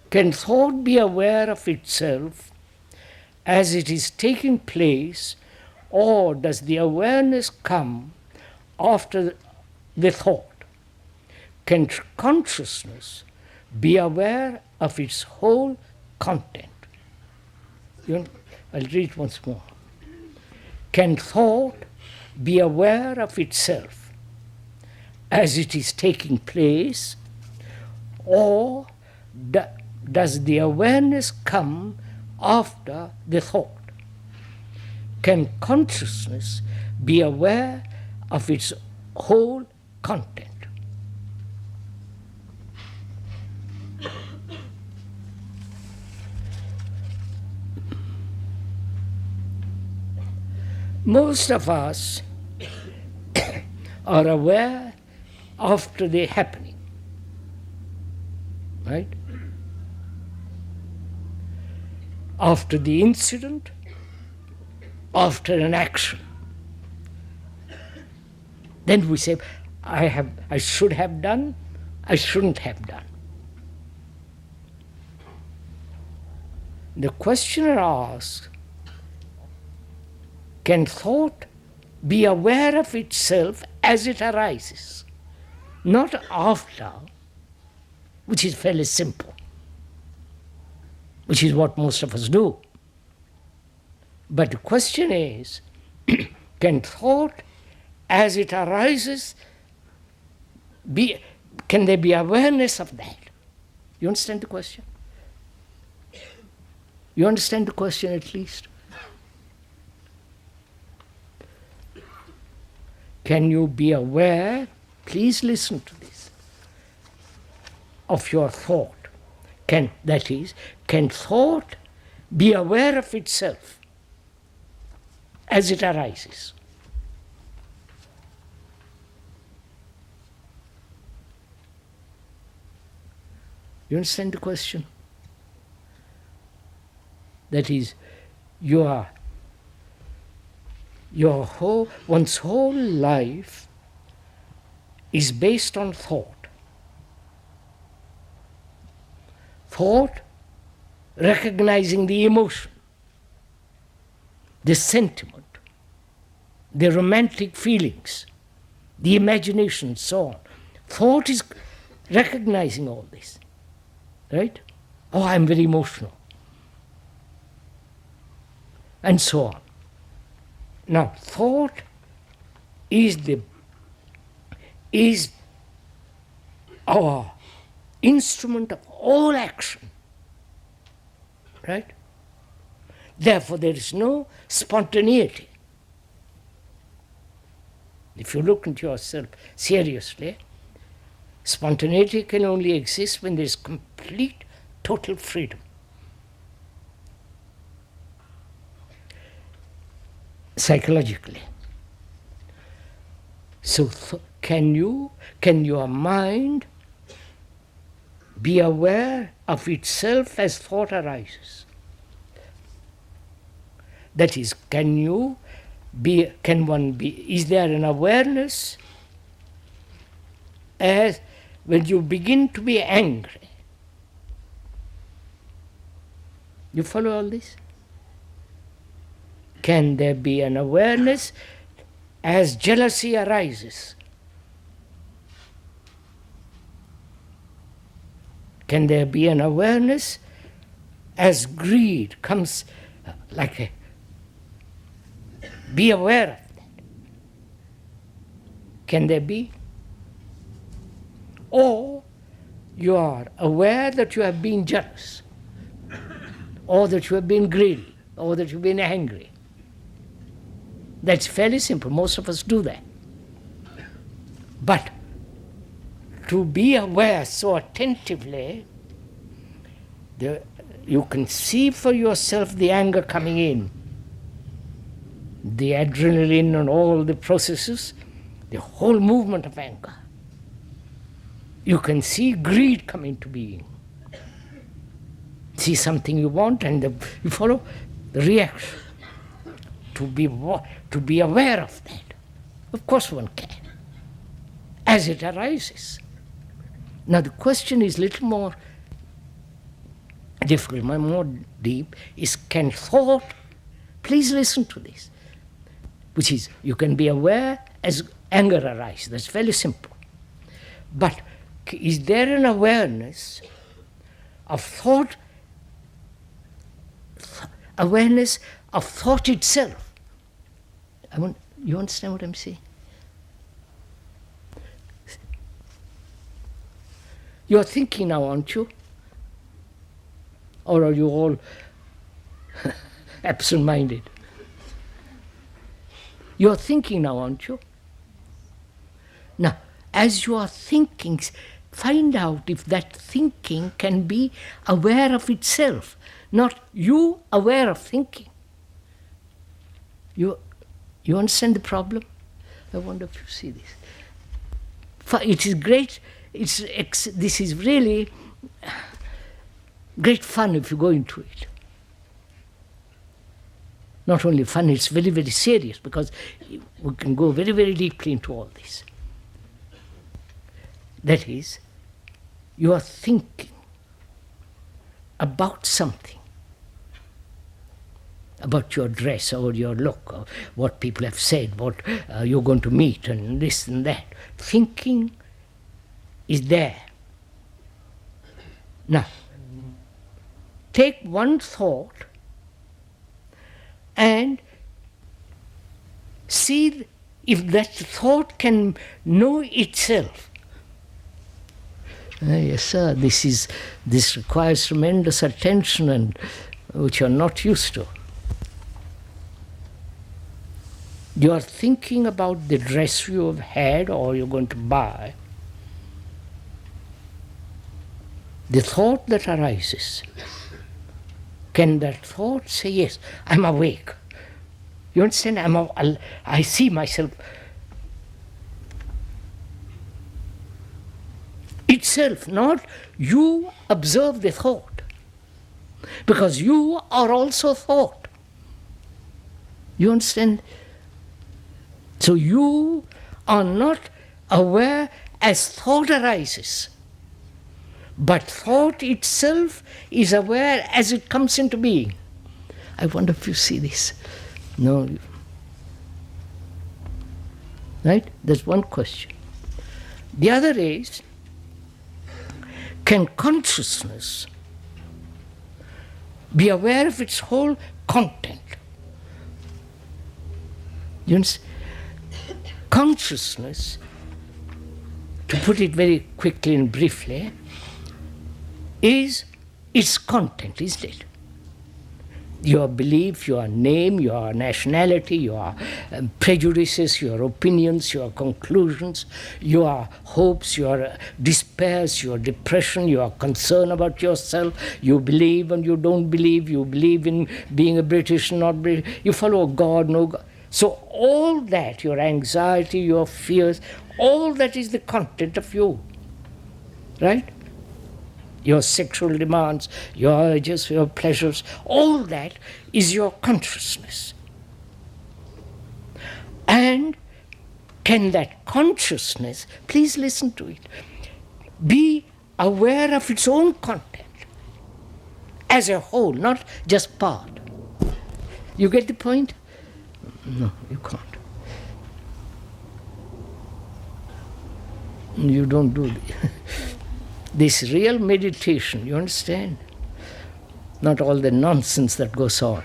Can thought be aware of itself as it is taking place, or does the awareness come after the thought? Can consciousness be aware of its whole content? I'll read once more. Can thought be aware of itself as it is taking place, or does the awareness come after the thought? Can consciousness be aware of its whole content? Most of us are aware after the happening, right? After the incident, after an action. Then we say, I should have done, I shouldn't have done. The questioner asks, can thought be aware of itself as it arises? Not after, which is fairly simple, which is what most of us do. But the question is, can thought as it arises, can there be awareness of that? You understand the question? You understand the question at least? Can you be aware, please listen to this, of your thought? Can thought be aware of itself as it arises? You understand the question? That is, one's whole life is based on thought. Thought recognizing the emotion, the sentiment, the romantic feelings, the imagination, so on. Thought is recognizing all this, right? Oh, I'm very emotional, and so on. Now, thought is our instrument of all action, right? Therefore, there is no spontaneity. If you look into yourself seriously, spontaneity can only exist when there is complete, total freedom. Psychologically. So can your mind be aware of itself as thought arises? That is, is there an awareness as when you begin to be angry? You follow all this? Can there be an awareness as jealousy arises? Can there be an awareness as greed comes be aware of that? Can there be? Or you are aware that you have been jealous, or that you have been greedy, or that you've been angry. That's fairly simple. Most of us do that. But to be aware so attentively, you can see for yourself the anger coming in, the adrenaline and all the processes, the whole movement of anger. You can see greed come into being. See something you want and you follow the reaction. To be aware of that. Of course one can, as it arises. Now the question is little more difficult, my more deep, is can thought, please listen to this, which is you can be aware as anger arises. That's very simple. But is there an awareness of thought, awareness of thought itself? You understand what I'm saying? You're thinking now, aren't you? Or are you all absent-minded? You're thinking now, aren't you? Now, as you are thinking, find out if that thinking can be aware of itself, not you aware of thinking. You understand the problem? I wonder if you see this. It is great. This is really great fun if you go into it. Not only fun, it's very, very serious, because we can go very, very deeply into all this. That is, you are thinking about something, about your dress or your look, or what people have said, what you're going to meet, and this and that. Thinking is there. Now, take one thought and see if that thought can know itself. Yes, sir, this requires tremendous attention, and which you're not used to. You are thinking about the dress you have had or you're going to buy. The thought that arises, can that thought say, yes, I'm awake? You understand? I see myself. Itself, not you observe the thought. Because you are also thought. You understand? So you are not aware as thought arises. But thought itself is aware as it comes into being. I wonder if you see this. No. Right? That's one question. The other is, can consciousness be aware of its whole content? You understand? Consciousness, to put it very quickly and briefly, is its content, isn't it? Your belief, your name, your nationality, your prejudices, your opinions, your conclusions, your hopes, your despairs, your depression, your concern about yourself. You believe and you don't believe. You believe in being a British, not British. You follow God, no God. So all that, your anxiety, your fears, all that is the content of you. Right? Your sexual demands, your urges, your pleasures, all that is your consciousness. And can that consciousness, please listen to it, be aware of its own content as a whole, not just part? You get the point? No, you can't. You don't do it. This real meditation, you understand? Not all the nonsense that goes on.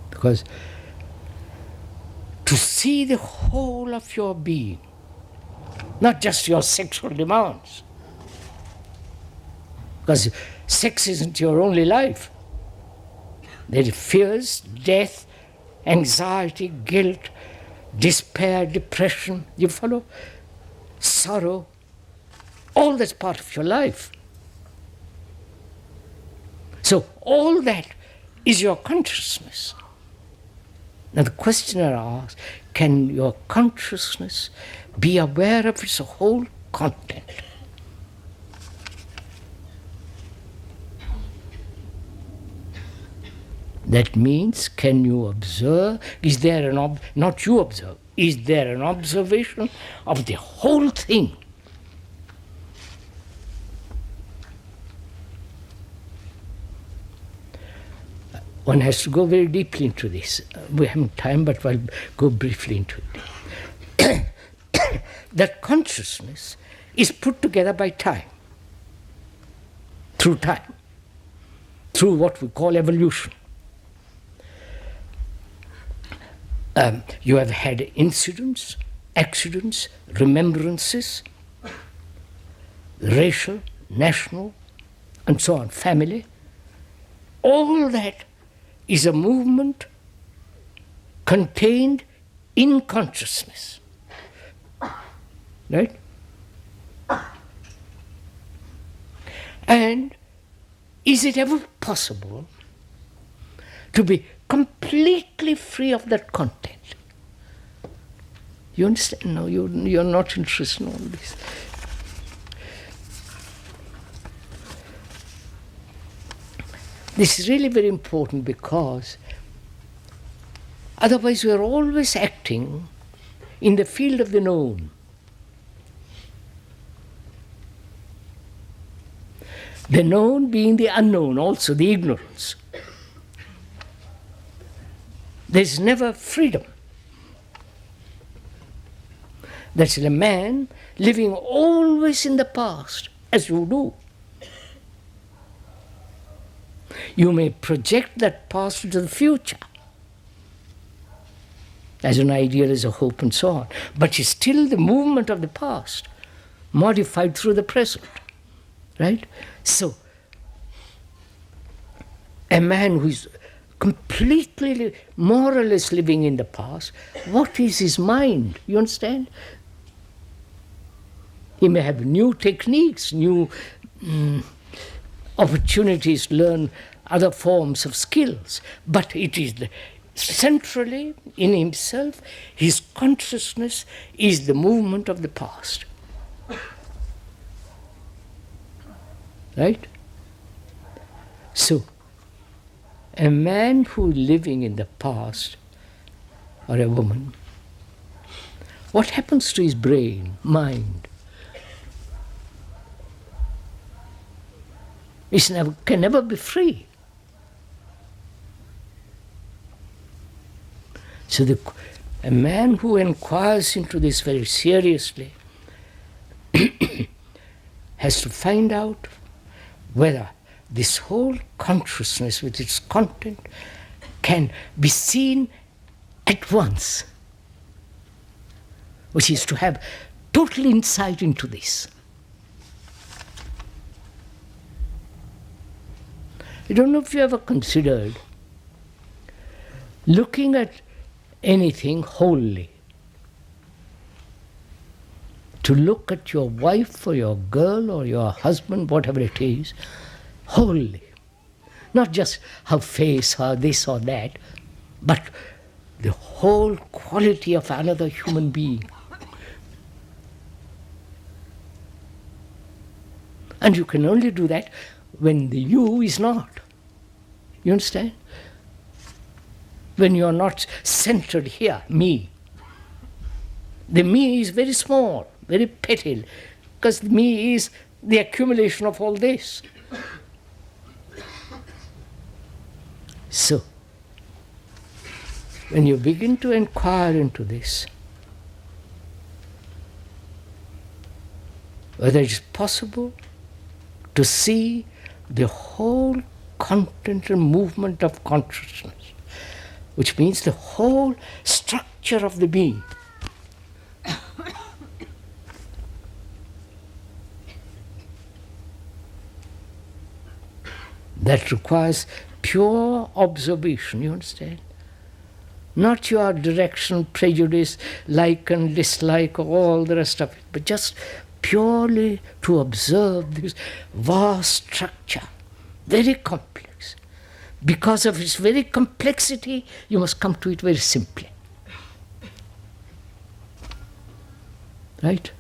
Because to see the whole of your being, not just your sexual demands, because sex isn't your only life. There is fears, death, anxiety, guilt, despair, depression, you follow? Sorrow, all that's part of your life. So all that is your consciousness. Now the questioner asks, can your consciousness be aware of its whole content? That means, can you observe? Is there not you observe, is there an observation of the whole thing? One has to go very deeply into this. We haven't time, but I'll go briefly into it. That consciousness is put together by time, through what we call evolution. You have had incidents, accidents, remembrances, racial, national, and so on, family. All that is a movement contained in consciousness. Right? And is it ever possible to be completely free of that content? You understand? No, you're not interested in all this. This is really very important, because otherwise we are always acting in the field of the known. The known being the unknown, also the ignorance. There's never freedom. That's a man living always in the past, as you do. You may project that past into the future as an ideal, as a hope, and so on. But it's still the movement of the past, modified through the present. Right? So, a man who is completely, more or less living in the past, what is his mind? You understand? He may have new techniques, new opportunities to learn other forms of skills, but it is centrally in himself, his consciousness is the movement of the past. Right? So, a man who is living in the past, or a woman, what happens to his brain, mind? He can never be free. So a man who inquires into this very seriously has to find out whether this whole consciousness with its content can be seen at once, which is to have total insight into this. I don't know if you ever considered looking at anything wholly. To look at your wife or your girl or your husband, whatever it is, wholly. Not just her face or this or that, but the whole quality of another human being. And you can only do that when the you is not. You understand? When you are not centered here, me. The me is very small, very petty, because the me is the accumulation of all this. So, when you begin to inquire into this, whether it is possible to see the whole content and movement of consciousness, which means the whole structure of the being. That requires pure observation, you understand? Not your direction, prejudice, like and dislike, or all the rest of it, but just purely to observe this vast structure, very complex. Because of its very complexity, you must come to it very simply. Right?